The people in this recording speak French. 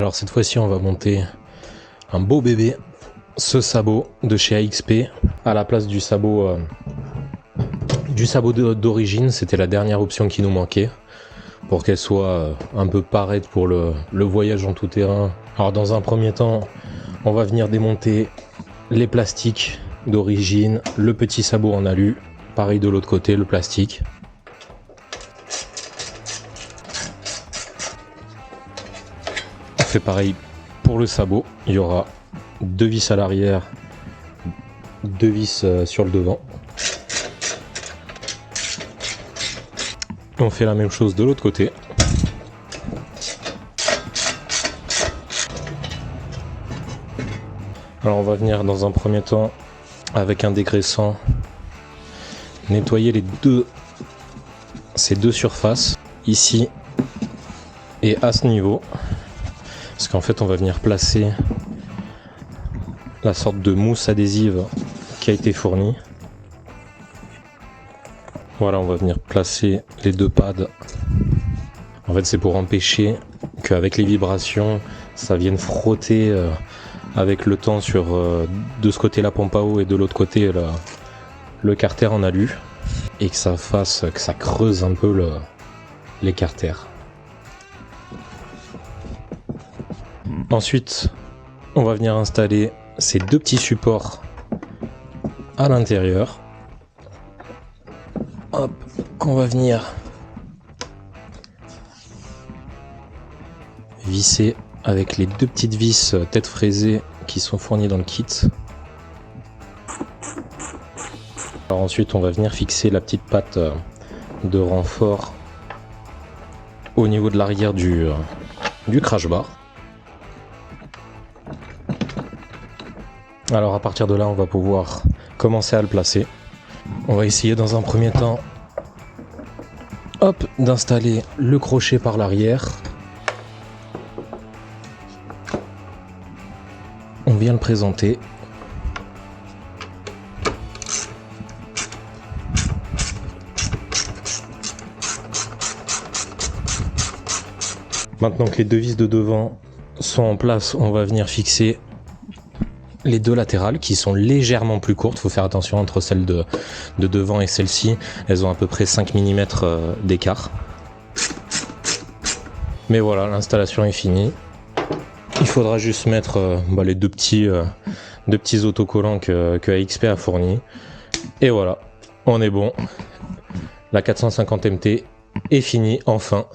Alors cette fois-ci on va monter un beau bébé, ce sabot de chez AXP à la place du sabot d'origine. C'était la dernière option qui nous manquait pour qu'elle soit un peu parette pour le voyage en tout terrain. Alors dans un premier temps on va venir démonter les plastiques d'origine, le petit sabot en alu, pareil de l'autre côté le plastique. On fait pareil pour le sabot, il y aura 2 vis à l'arrière, 2 vis sur le devant. On fait la même chose de l'autre côté. Alors on va venir dans un premier temps avec un dégraissant nettoyer ces deux surfaces ici et à ce niveau, parce qu'en fait on va venir placer la sorte de mousse adhésive qui a été fournie. Voilà, on va venir placer les 2 pads. En fait c'est pour empêcher qu'avec les vibrations ça vienne frotter avec le temps sur de ce côté la pompe à eau et de l'autre côté le carter en alu, et que ça creuse un peu les carters. Ensuite on va venir installer ces 2 petits supports à l'intérieur. Hop, qu'on va venir visser avec les 2 petites vis tête fraisée qui sont fournies dans le kit. Alors ensuite on va venir fixer la petite patte de renfort au niveau de l'arrière du crash bar. Alors à partir de là on va pouvoir commencer à le placer. On va essayer dans un premier temps d'installer le crochet par l'arrière. On vient le présenter. Maintenant que les 2 vis de devant sont en place, on va venir fixer les 2 latérales qui sont légèrement plus courtes. Il faut faire attention entre celles de devant et celle-ci. Elles ont à peu près 5 mm d'écart. Mais voilà, l'installation est finie. Il faudra juste mettre les 2 petits autocollants que AXP a fournis. Et voilà, on est bon. La 450 MT est finie enfin.